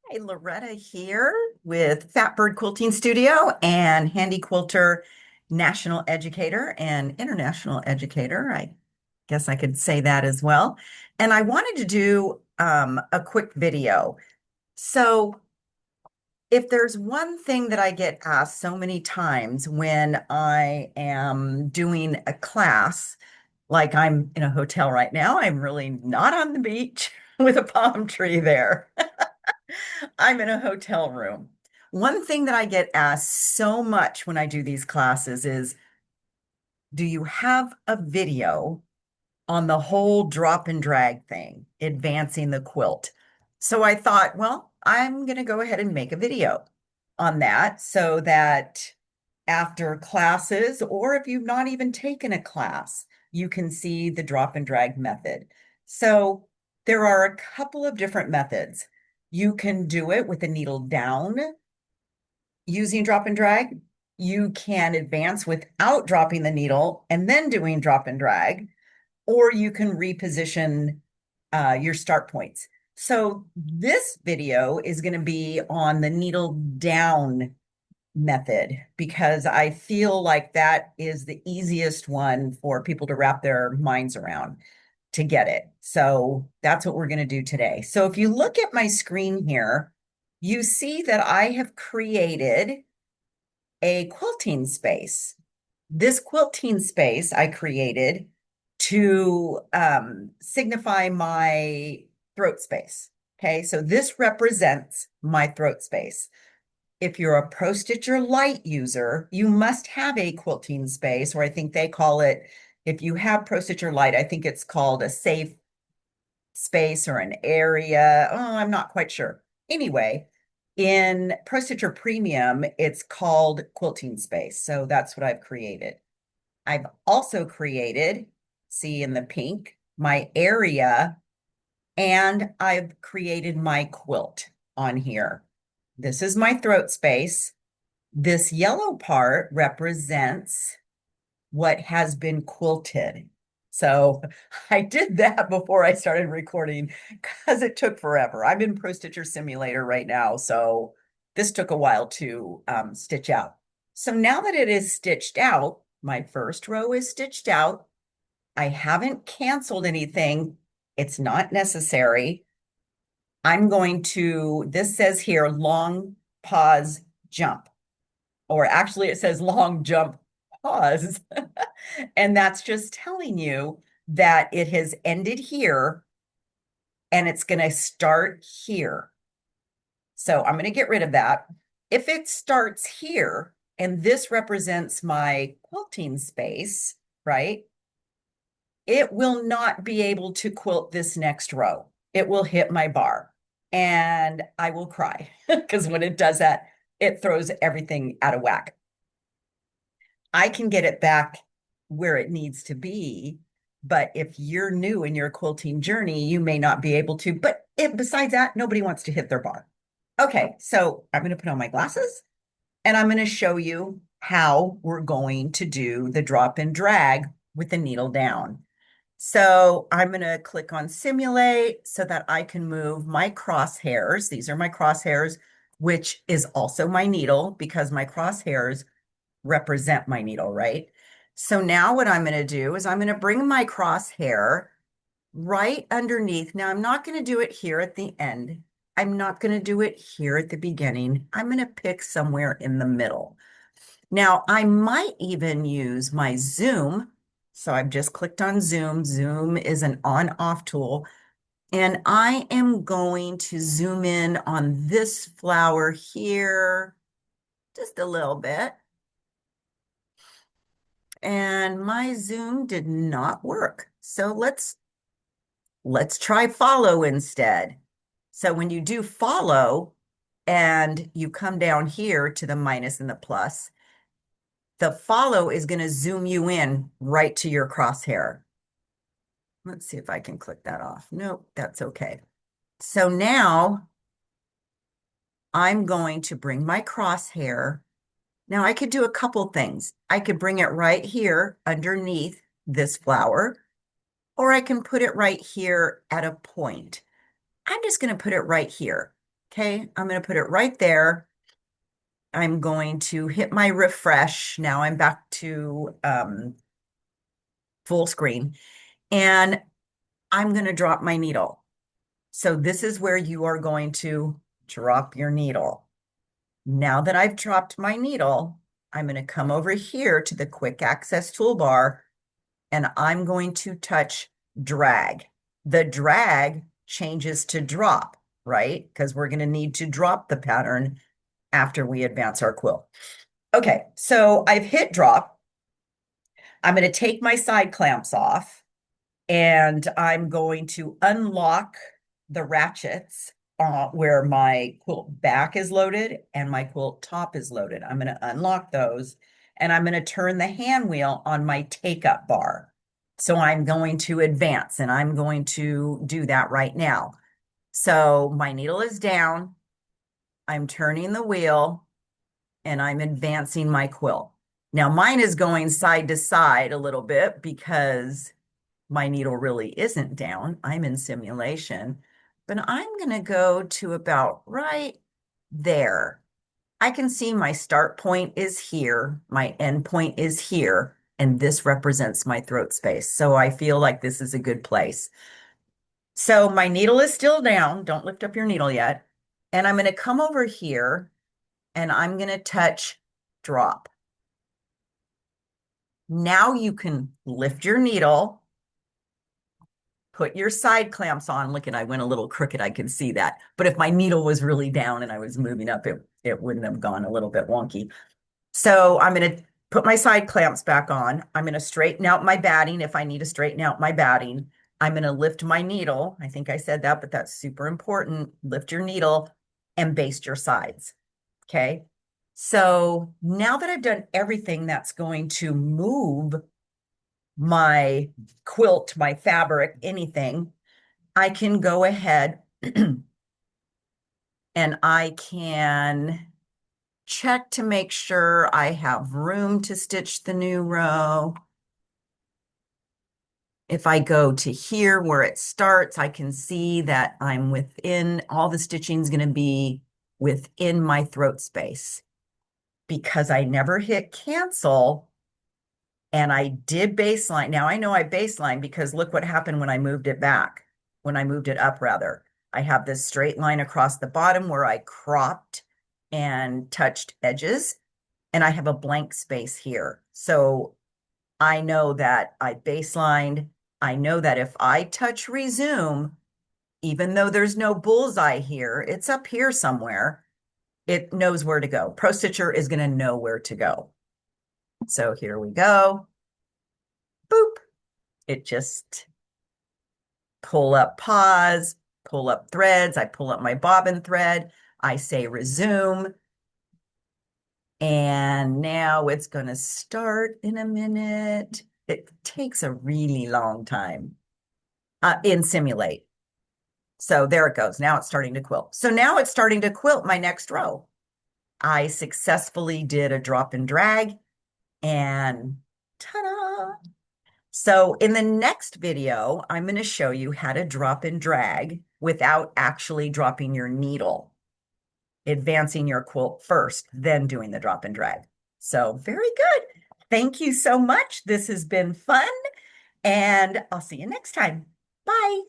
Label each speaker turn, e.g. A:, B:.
A: Hey, Loretta here with Fatbird Quilting Studio and Handy Quilter National Educator and International Educator. I guess I could say that as well. And I wanted to do a quick video. So, if there's one thing that I get asked so many times when I am doing a class, like I'm in a hotel right now, I'm really not on the beach with a palm tree there. I'm in a hotel room. One thing that I get asked so much when I do these classes is, do you have a video on the whole drop and drag thing, advancing the quilt? So I thought, well, I'm going to go ahead and make a video on that so that after classes, or if you've not even taken a class, you can see the drop and drag method. So there are a couple of different methods. You can do it with the needle down using drop and drag. You can advance without dropping the needle and then doing drop and drag, or you can reposition your start points. So this video is going to be on the needle down method because I feel like that is the easiest one for people to wrap their minds around to get it. So that's what we're going to do today. So if you look at my screen here, you see that I have created a quilting space. This quilting space I created to signify my throat space. Okay, so this represents my throat space. If you're a Pro Stitcher Lite user, you must have a quilting space, or I think they call it, if you have Pro Stitcher Lite, I think it's called a safe space or an area. Oh, I'm not quite sure. Anyway, in Pro Stitcher Premium, it's called quilting space. So that's what I've created. I've also created, see in the pink, my area, and I've created my quilt on here. This is my throat space. This yellow part represents what has been quilted. So I did that before I started recording because it took forever. I'm in Pro Stitcher Simulator right now, so this took a while to stitch out. So now that it is stitched out, my first row is stitched out. I haven't canceled anything. It's not necessary. I'm going to, this says here, long pause jump, or actually it says long jump pause. And that's just telling you that it has ended here and it's going to start here. So I'm going to get rid of that. If it starts here and this represents my quilting space, right? It will not be able to quilt this next row. It will hit my bar and I will cry because when it does that, it throws everything out of whack. I can get it back where it needs to be. But if you're new in your quilting journey, you may not be able to. But besides that, nobody wants to hit their bar. Okay, so I'm going to put on my glasses and I'm going to show you how we're going to do the drop and drag with the needle down. So I'm going to click on simulate so that I can move my crosshairs. These are my crosshairs, which is also my needle because my crosshairs represent my needle, right? So now what I'm going to do is I'm going to bring my crosshair right underneath. Now I'm not going to do it here at the end. I'm not going to do it here at the beginning. I'm going to pick somewhere in the middle. Now I might even use my zoom. So I've just clicked on zoom. Zoom is an on-off tool. And I am going to zoom in on this flower here just a little bit. And my Zoom did not work. So let's try follow instead. So when you do follow and you come down here to the minus and the plus, the follow is going to zoom you in right to your crosshair. Let's see if I can click that off. Nope, that's okay. So now I'm going to bring my crosshair. Now I could do a couple things. I could bring it right here underneath this flower, or I can put it right here at a point. I'm just going to put it right here. Okay, I'm going to put it right there. I'm going to hit my refresh. Now I'm back to full screen and I'm going to drop my needle. So this is where you are going to drop your needle. Now that I've dropped my needle, I'm going to come over here to the quick access toolbar and I'm going to touch drag. The drag changes to drop, right? Because we're going to need to drop the pattern after we advance our quilt. Okay, so I've hit drop. I'm going to take my side clamps off and I'm going to unlock the ratchets where my quilt back is loaded and my quilt top is loaded. I'm going to unlock those and I'm going to turn the hand wheel on my take up bar. So I'm going to advance and I'm going to do that right now. So my needle is down. I'm turning the wheel and I'm advancing my quilt. Now mine is going side to side a little bit because my needle really isn't down. I'm in simulation, but I'm going to go to about right there. I can see my start point is here, my end point is here, and this represents my throat space. So I feel like this is a good place. So my needle is still down. Don't lift up your needle yet. And I'm going to come over here and I'm going to touch drop. Now you can lift your needle, put your side clamps on. Look, and I went a little crooked. I can see that. But if my needle was really down and I was moving up, it wouldn't have gone a little bit wonky. So I'm going to put my side clamps back on. I'm going to straighten out my batting if I need to straighten out my batting. I'm going to lift my needle. I think I said that, but that's super important. Lift your needle and baste your sides. Okay. So now that I've done everything that's going to move my quilt, my fabric, anything, I can go ahead and I can check to make sure I have room to stitch the new row. If I go to here where it starts, I can see that I'm within, all the stitching is going to be within my throat space. Because I never hit cancel and I did baseline. Now I know I baseline because look what happened when I moved it back, when I moved it up rather. I have this straight line across the bottom where I cropped and touched edges, and I have a blank space here. So I know that I baselined. I know that if I touch resume, even though there's no bullseye here, it's up here somewhere, it knows where to go. Pro Stitcher is going to know where to go. So here we go. Boop. It just pull up pause, pull up threads. I pull up my bobbin thread. I say resume. And now it's going to start in a minute. It takes a really long time in Simulate. So there it goes. Now it's starting to quilt. So now it's starting to quilt my next row. I successfully did a drop and drag and ta-da! So in the next video, I'm going to show you how to drop and drag without actually dropping your needle, advancing your quilt first, then doing the drop and drag. So very good. Thank you so much. This has been fun, and I'll see you next time. Bye.